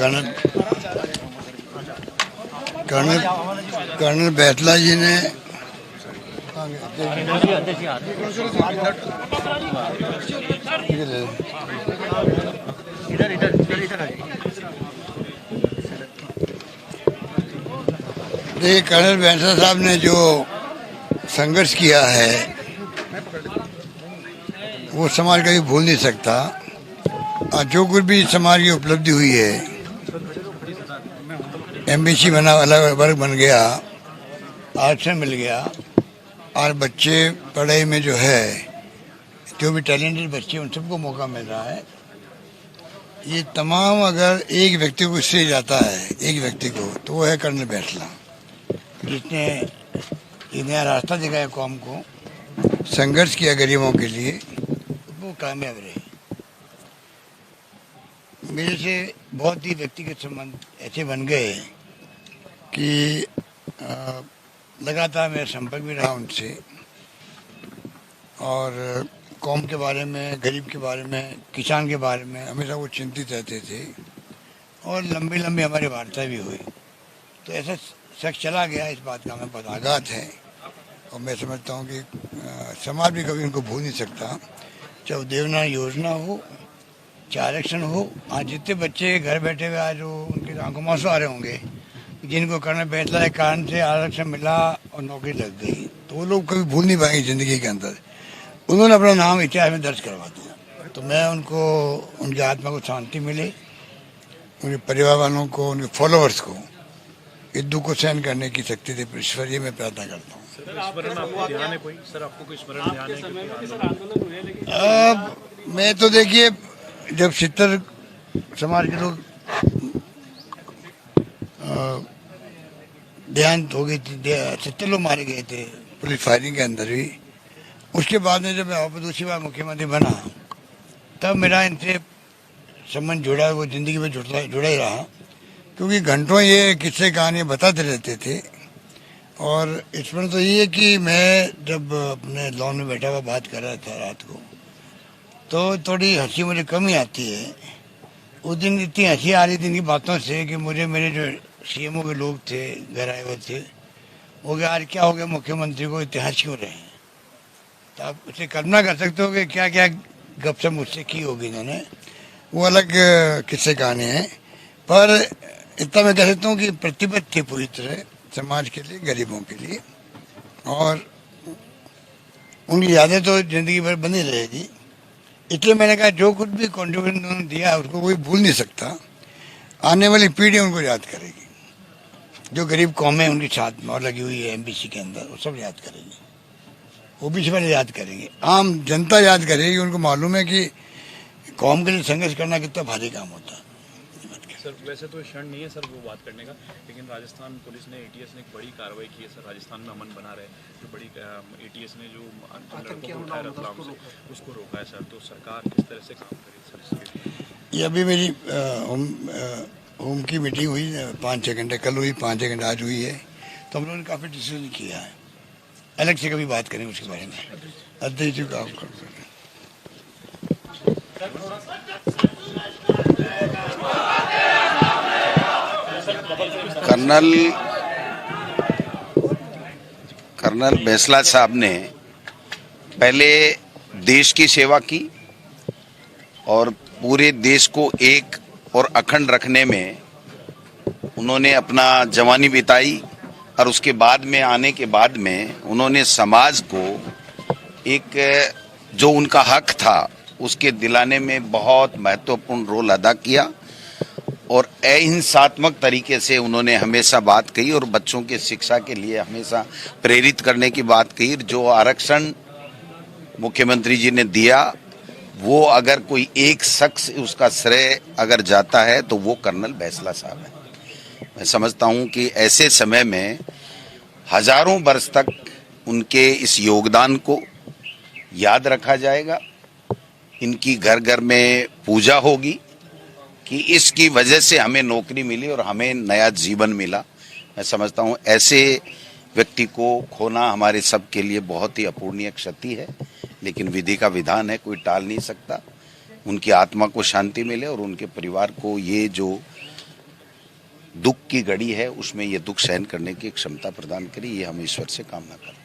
Colonel colonel colonel बैतला जी ने देखिए, colonel बैतला साहब ने जो संघर्ष किया है वो समाज कभी भूल नहीं सकता। और जो कुछ भी समाज की उपलब्धि हुई है, एमबीसी बना, अलग वर्ग बन गया, आरक्षण मिल गया, और बच्चे पढ़ाई में जो है, जो भी टैलेंटेड बच्चे उन सबको मौका मिल रहा है। ये तमाम अगर एक व्यक्ति को इससे जाता है, एक व्यक्ति को, तो वो है कर्नल बैतला, जिसने ये नया रास्ता दिखाया कौम को, संघर्ष किया गरीबों के लिए, वो कामयाब रहे। मेरे से बहुत ही व्यक्तिगत संबंध ऐसे बन गए कि लगातार मेरा संपर्क भी रहा उनसे, और कौम के बारे में, गरीब के बारे में, किसान के बारे में हमेशा वो चिंतित रहते थे, और लंबी लंबी हमारी वार्ता भी हुई। तो ऐसा शख्स चला गया, इस बात का हमें पदाघात है, और मैं समझता हूँ कि समाज भी कभी उनको भूल नहीं सकता। चाहे देवनागरी योजना हो, चाहे आरक्षण हो, आज जितने बच्चे घर बैठे हुए आज वो उनकी आंखों में आंसू आ रहे होंगे, जिनको कर्नल बैतला के कारण से आरक्षण मिला और नौकरी लग गई, तो वो लोग कभी भूल नहीं पाएंगे ज़िंदगी के अंदर। उन्होंने अपना नाम इतिहास में दर्ज करवा दिया। तो मैं उनको, उनकी आत्मा को शांति मिले, उनके परिवार वालों को, उनके फॉलोअर्स को इस दुख को सहन करने की शक्ति दे, ईश्वर ये मैं प्रार्थना करता हूँ। मैं तो देखिए, जब 70 समाज के लोग देहांत हो गई थी, 70 लोग मारे गए थे पुलिस फायरिंग के अंदर भी, उसके बाद में जब मैं दूसरी बार मुख्यमंत्री बना, तब मेरा इनसे संबंध जुड़ा, वो जिंदगी में जुड़ा ही रहा, क्योंकि घंटों ये किस्से कहानियाँ बताते रहते थे। और इसमें तो ये है कि मैं जब अपने लॉन में बैठा हुआ बात कर रहा था रात को, तो थोड़ी हंसी मुझे कम ही आती है। उस दिन इतनी हंसी आ रही थी इनकी बातों से कि मुझे, मेरे जो सीएमओ के लोग थे, घर आए हुए थे, वो यार क्या हो गया मुख्यमंत्री को, इतने हंस क्यों रहे हैं। तो आप उसे कल्पना कर सकते हो कि क्या क्या गपशप मुझसे की होगी इन्होंने, वो अलग किस्से कहानी है। पर इतना मैं कह सकता हूँ कि प्रतिबद्ध थे पूरी तरह समाज के लिए, गरीबों के लिए, और उनकी यादें तो जिंदगी भर बनी रहेगी। इसलिए मैंने कहा जो कुछ भी कॉन्ट्रीब्यूशन उन्होंने दिया उसको कोई भूल नहीं सकता। आने वाली पीढ़ी उनको याद करेगी, जो गरीब कौमें उनके साथ में और लगी हुई है एमबीसी के अंदर, वो सब याद करेंगे, ओबीसी वाले याद करेंगे, आम जनता याद करेगी। उनको मालूम है कि कौम के लिए संघर्ष करना कितना भारी काम होता है। सर वैसे तो क्षण नहीं है सर वो बात करने का, लेकिन राजस्थान पुलिस ने, एटीएस ने एक बड़ी कार्रवाई की है सर। राजस्थान में अमन बना रहे, जो बड़ी एटीएस ने जो लड़कों को उठाया रतलाम से, उसको रोका है सर। तो सरकार किस तरह से काम करेगी सर इसके? ये अभी मेरी होम की मीटिंग हुई 5-6 घंटे, कल हुई 5-6 घंटे, आज हुई है। तो हम लोगों ने काफ़ी डिसीजन किया है, अलग से कभी बात करेंगे उसके बारे में। अध्यक्ष जी काम कर सकते। कर्नल बैतला साहब ने पहले देश की सेवा की और पूरे देश को एक और अखंड रखने में उन्होंने अपना जवानी बिताई, और उसके बाद में आने के बाद में उन्होंने समाज को एक जो उनका हक था उसके दिलाने में बहुत महत्वपूर्ण रोल अदा किया, और अहिंसात्मक तरीके से उन्होंने हमेशा बात कही और बच्चों के शिक्षा के लिए हमेशा प्रेरित करने की बात कही। जो आरक्षण मुख्यमंत्री जी ने दिया, वो अगर कोई एक शख्स उसका श्रेय अगर जाता है तो वो कर्नल बैतला साहब है। मैं समझता हूँ कि ऐसे समय में हजारों वर्ष तक उनके इस योगदान को याद रखा जाएगा। इनकी घर घर में पूजा होगी कि इसकी वजह से हमें नौकरी मिली और हमें नया जीवन मिला। मैं समझता हूँ ऐसे व्यक्ति को खोना हमारे सब के लिए बहुत ही अपूर्णीय क्षति है, लेकिन विधि का विधान है, कोई टाल नहीं सकता। उनकी आत्मा को शांति मिले और उनके परिवार को ये जो दुख की घड़ी है उसमें ये दुख सहन करने की क्षमता प्रदान करी, ये हम ईश्वर से कामना करते हैं।